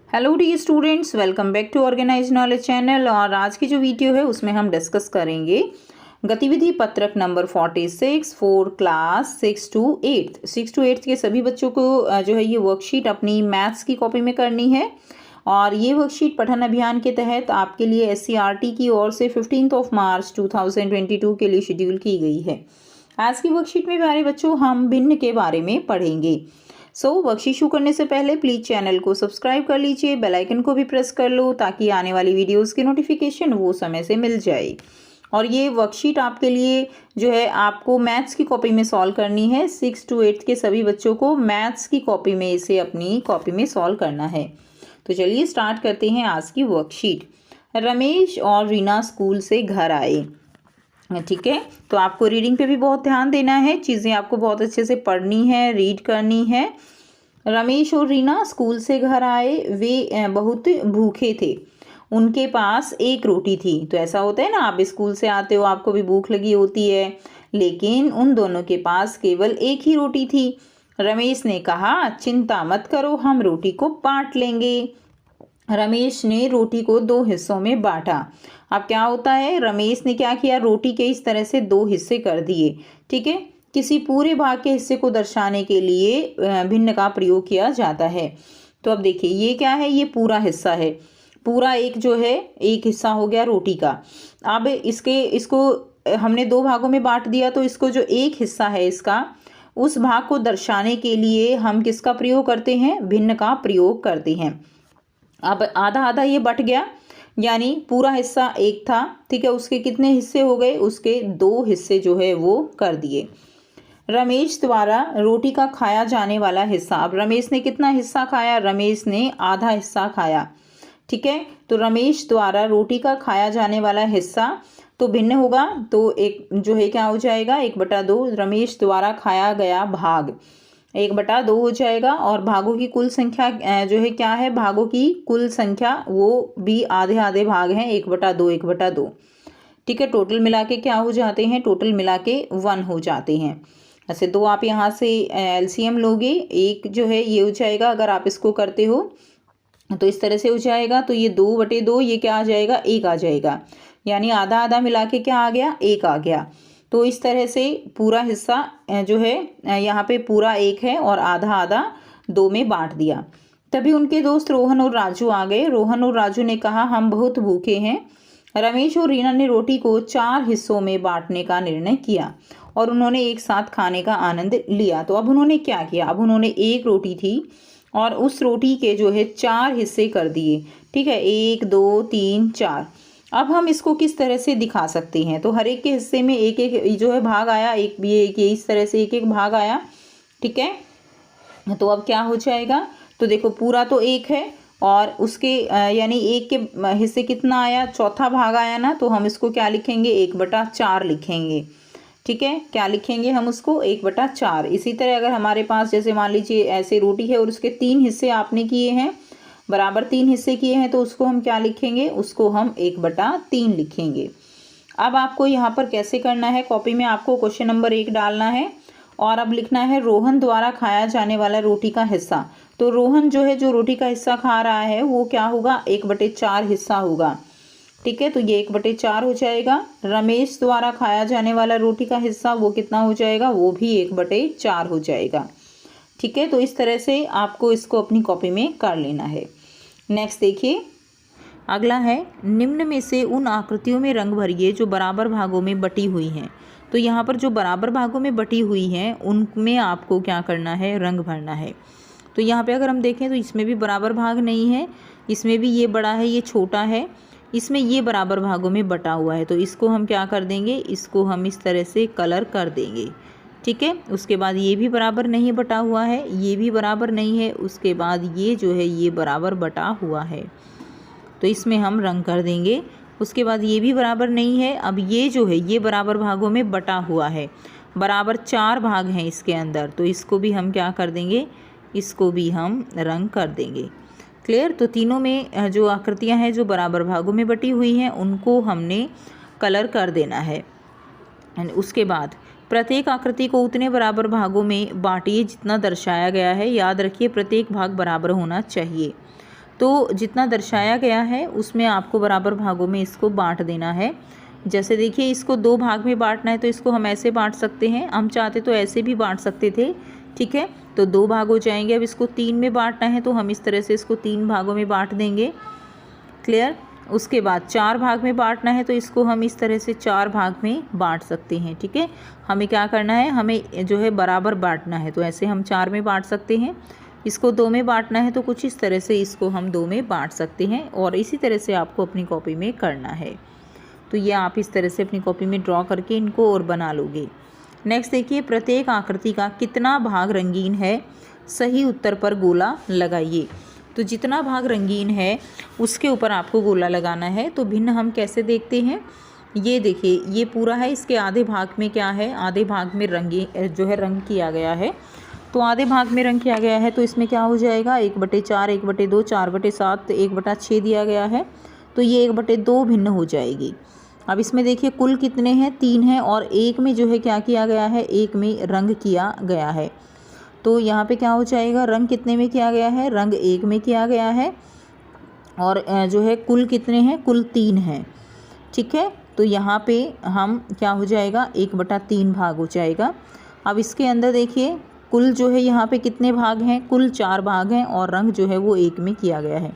Hello the students, welcome back to organize knowledge channel. और आज की जो वीडियो है उसमें हम डिस्कस करेंगे गतिविधि पत्रक नंबर 46 फॉर क्लास 6 to 8 के सभी बच्चों को जो है ये वर्कशीट अपनी मैथ्स की कॉपी में करनी है। और ये वर्कशीट पठन अभियान के तहत आपके लिए SCERT की ओर से 15 मार्च 2022 के लिए शेड्यूल की गई है। आज की वर्कशीट में प्यारे बच्चों हम भिन्न के बारे में पढ़ेंगे। वर्कशीट शुरू करने से पहले प्लीज़ चैनल को सब्सक्राइब कर लीजिए, बेल आइकन को भी प्रेस कर लो ताकि आने वाली वीडियोस की नोटिफिकेशन वो समय से मिल जाए। और ये वर्कशीट आपके लिए जो है आपको मैथ्स की कॉपी में सॉल्व करनी है। 6 to 8 के सभी बच्चों को मैथ्स की कॉपी में इसे अपनी कॉपी में सॉल्व करना है। तो चलिए स्टार्ट करते हैं आज की वर्कशीट। रमेश और रीना स्कूल से घर आए। ठीक है, तो आपको रीडिंग पे भी बहुत ध्यान देना है, चीज़ें आपको बहुत अच्छे से पढ़नी है, रीड करनी है। रमेश और रीना स्कूल से घर आए। वे बहुत भूखे थे, उनके पास एक रोटी थी। तो ऐसा होता है ना, आप स्कूल से आते हो, आपको भी भूख लगी होती है, लेकिन उन दोनों के पास केवल एक ही रोटी थी। रमेश ने कहा, चिंता मत करो, हम रोटी को बांट लेंगे। रमेश ने रोटी को 2 हिस्सों में बांटा। अब क्या होता है, रमेश ने क्या किया, रोटी के इस तरह से 2 हिस्से कर दिए। ठीक है, किसी पूरे भाग के हिस्से को दर्शाने के लिए भिन्न का प्रयोग किया जाता है। तो अब देखिए ये क्या है, ये पूरा हिस्सा है। पूरा एक जो है एक हिस्सा हो गया रोटी का। अब इसको हमने 2 भागों में बांट दिया, तो इसको जो एक हिस्सा है इसका, उस भाग को दर्शाने के लिए हम किसका प्रयोग करते हैं, भिन्न का प्रयोग करते हैं। अब आधा आधा ये बट गया, यानी पूरा हिस्सा एक था। ठीक है, उसके कितने हिस्से हो गए, उसके 2 हिस्से जो है वो कर दिए। रमेश द्वारा रोटी का खाया जाने वाला हिस्सा। अब रमेश ने कितना हिस्सा खाया, रमेश ने आधा हिस्सा खाया। ठीक है, तो रमेश द्वारा रोटी का खाया जाने वाला हिस्सा तो भिन्न होगा, तो एक जो है क्या हो जाएगा, 1/2। रमेश द्वारा खाया गया भाग 1/2 हो जाएगा। और भागों की कुल संख्या जो है क्या है, भागों की कुल संख्या वो भी आधे आधे भाग हैं, 1/2 1/2। ठीक है, टोटल मिला के क्या हो जाते हैं, टोटल मिला के 1 हो जाते हैं। ऐसे 2 आप यहाँ से LCM लोगे, एक जो है ये हो जाएगा, अगर आप इसको करते हो तो इस तरह से हो जाएगा। तो ये 2/2 ये क्या आ जाएगा, 1 आ जाएगा, यानी आधा आधा मिला के क्या आ गया, 1 आ गया। तो इस तरह से पूरा हिस्सा जो है यहाँ पे पूरा 1 है और आधा आधा 2 में बांट दिया। तभी उनके दोस्त रोहन और राजू आ गए। रोहन और राजू ने कहा, हम बहुत भूखे हैं। रमेश और रीना ने रोटी को 4 हिस्सों में बांटने का निर्णय किया और उन्होंने एक साथ खाने का आनंद लिया। तो अब उन्होंने क्या किया, अब उन्होंने एक रोटी थी और उस रोटी के जो है 4 हिस्से कर दिए। ठीक है, 1 2 3 4। अब हम इसको किस तरह से दिखा सकते हैं, तो हर एक के हिस्से में एक एक जो है भाग आया, एक भी एक इस तरह से एक एक भाग आया। ठीक है, तो अब क्या हो जाएगा, तो देखो पूरा तो 1 है और उसके यानी 1 के हिस्से कितना आया, चौथा भाग आया ना, तो हम इसको क्या लिखेंगे, 1/4 लिखेंगे। ठीक है, क्या लिखेंगे हम उसको, 1/4। इसी तरह अगर हमारे पास जैसे मान लीजिए ऐसे रोटी है और उसके 3 हिस्से आपने किए हैं, बराबर 3 हिस्से किए हैं, तो उसको हम क्या लिखेंगे, उसको हम 1/3 लिखेंगे। अब आपको यहाँ पर कैसे करना है, कॉपी में आपको क्वेश्चन नंबर 1 डालना है और अब लिखना है रोहन द्वारा खाया जाने वाला रोटी का हिस्सा। तो रोहन जो है जो रोटी का हिस्सा खा रहा है वो क्या होगा, 1/4 हिस्सा होगा। ठीक है, तो ये 1/4 हो जाएगा। रमेश द्वारा खाया जाने वाला रोटी का हिस्सा वो कितना हो जाएगा, वो भी 1/4 हो जाएगा। ठीक है, तो इस तरह से आपको इसको अपनी कॉपी में कर लेना है। नेक्स्ट देखिए, अगला है, निम्न में से उन आकृतियों में रंग भरिए जो बराबर भागों में बटी हुई हैं। तो यहाँ पर जो बराबर भागों में बटी हुई हैं उनमें आपको क्या करना है, रंग भरना है। तो यहाँ पे अगर हम देखें तो इसमें भी बराबर भाग नहीं है, इसमें भी ये बड़ा है ये छोटा है, इसमें ये बराबर भागों में बटा हुआ है। तो इसको हम क्या कर देंगे, इसको हम इस तरह से कलर कर देंगे। ठीक है, उसके बाद ये भी बराबर नहीं बटा हुआ है, ये भी बराबर नहीं है, उसके बाद ये जो है ये बराबर बटा हुआ है, तो इसमें हम रंग कर देंगे। उसके बाद ये भी बराबर नहीं है, अब ये जो है ये बराबर भागों में बटा हुआ है, बराबर 4 भाग हैं इसके अंदर, तो इसको भी हम क्या कर देंगे, इसको भी हम रंग कर देंगे। क्लियर, तो तीनों में जो आकृतियां हैं जो बराबर भागों में बटी हुई हैं उनको हमने कलर कर देना है। उसके बाद प्रत्येक आकृति को उतने बराबर भागों में बांटिए जितना दर्शाया गया है। याद रखिए प्रत्येक भाग बराबर होना चाहिए। तो जितना दर्शाया गया है उसमें आपको बराबर भागों में इसको बांट देना है। जैसे देखिए इसको 2 भाग में बांटना है तो इसको हम ऐसे बांट सकते हैं, हम चाहते तो ऐसे भी बांट सकते थे, ठीक है। तो 2 भाग हो जाएंगे। अब इसको 3 में बांटना है तो हम इस तरह से इसको 3 भागों में बांट देंगे, क्लियर। उसके बाद 4 भाग में बांटना है तो इसको हम इस तरह से 4 भाग में बांट सकते हैं, ठीक है। हमें क्या करना है, हमें जो है बराबर बांटना है, तो ऐसे हम 4 में बांट सकते हैं। इसको 2 में बांटना है तो कुछ इस तरह से इसको हम 2 में बांट सकते हैं, और इसी तरह से आपको अपनी कॉपी में करना है। तो ये आप इस तरह से अपनी कॉपी में ड्रॉ करके इनको और बना लोगे। नेक्स्ट देखिए, प्रत्येक आकृति का कितना भाग रंगीन है, सही उत्तर पर गोला लगाइए। तो जितना भाग रंगीन है उसके ऊपर आपको गोला लगाना है। तो भिन्न हम कैसे देखते हैं, ये देखिए ये पूरा है, इसके आधे भाग में क्या है, आधे भाग में जो है रंग किया गया है। तो आधे भाग में रंग किया गया है तो इसमें क्या हो जाएगा, 1/4, 1/2, 4/7, 1/6 दिया गया है। तो ये 1/2 भिन्न हो जाएगी। अब इसमें देखिए कुल कितने हैं, 3 हैं, और एक में जो है क्या किया गया है, एक में रंग किया गया है। तो यहाँ पे क्या हो जाएगा, रंग कितने में किया गया है, रंग 1 में किया गया है, और जो है कुल कितने हैं, कुल 3 हैं, ठीक है। तो यहाँ पे हम क्या हो जाएगा, 1/3 भाग हो जाएगा। अब इसके अंदर देखिए कुल जो है यहाँ पे कितने भाग हैं, कुल 4 भाग हैं, और रंग जो है वो 1 में किया गया है।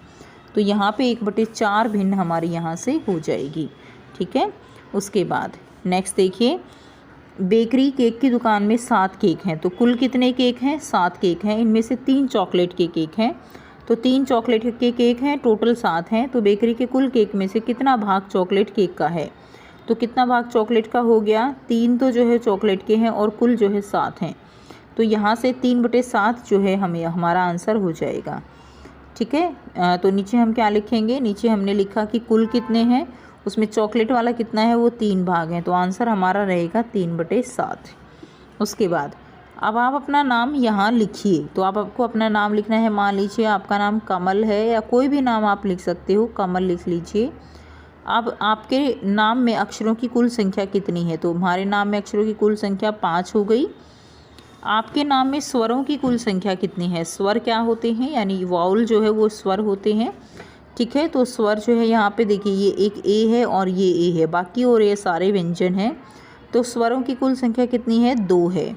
तो यहाँ पे 1/4 भिन्न हमारी यहाँ से हो जाएगी, ठीक है। उसके बाद नेक्स्ट देखिए, बेकरी केक की दुकान में 7 केक हैं। तो कुल कितने केक हैं, 7 केक हैं। इनमें से 3 चॉकलेट के केक हैं। तो 3 चॉकलेट के केक हैं, टोटल 7 हैं। तो बेकरी के कुल केक में से कितना भाग चॉकलेट केक का है, तो कितना भाग चॉकलेट का हो गया, 3 तो जो है चॉकलेट के हैं, और कुल जो है 7 हैं। तो यहाँ से 3/7 जो है हमें हमारा आंसर हो जाएगा, ठीक है। तो नीचे हम क्या लिखेंगे, नीचे हमने लिखा कि कुल कितने हैं, उसमें चॉकलेट वाला कितना है, वो 3 भाग हैं। तो आंसर हमारा रहेगा 3/7। उसके बाद अब आप अपना नाम यहाँ लिखिए। तो आपको अपना नाम लिखना है, मान लीजिए आपका नाम कमल है, या कोई भी नाम आप लिख सकते हो, कमल लिख लीजिए। अब आपके नाम में अक्षरों की कुल संख्या कितनी है, तो हमारे नाम में अक्षरों की कुल संख्या 5 हो गई। आपके नाम में स्वरों की कुल संख्या कितनी है, स्वर क्या होते हैं, यानी वाउल जो है वो स्वर होते हैं, ठीक है। तो स्वर जो है यहाँ पे देखिए, ये एक ए है और ये ए है, बाकी और ये सारे व्यंजन हैं। तो स्वरों की कुल संख्या कितनी है, 2 है,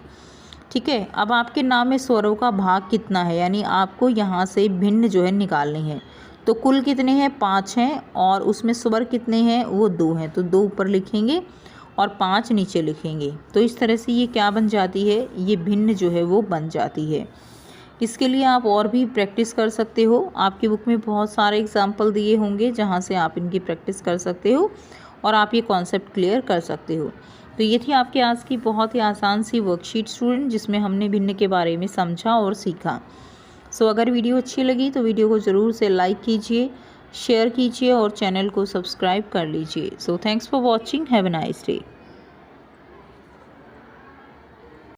ठीक है। अब आपके नाम में स्वरों का भाग कितना है, यानी आपको यहाँ से भिन्न जो है निकालनी है। तो कुल कितने हैं, 5 हैं, और उसमें स्वर कितने हैं, वो 2 हैं। तो 2 ऊपर लिखेंगे और 5 नीचे लिखेंगे। तो इस तरह से ये क्या बन जाती है, ये भिन्न जो है वो बन जाती है। इसके लिए आप और भी प्रैक्टिस कर सकते हो। आपकी बुक में बहुत सारे एग्जाम्पल दिए होंगे जहाँ से आप इनकी प्रैक्टिस कर सकते हो और आप ये कॉन्सेप्ट क्लियर कर सकते हो। तो ये थी आपके आज की बहुत ही आसान सी वर्कशीट स्टूडेंट, जिसमें हमने भिन्न के बारे में समझा और सीखा। सो अगर वीडियो अच्छी लगी तो वीडियो को ज़रूर से लाइक कीजिए, शेयर कीजिए और चैनल को सब्सक्राइब कर लीजिए। So thanks for watching, have a nice day.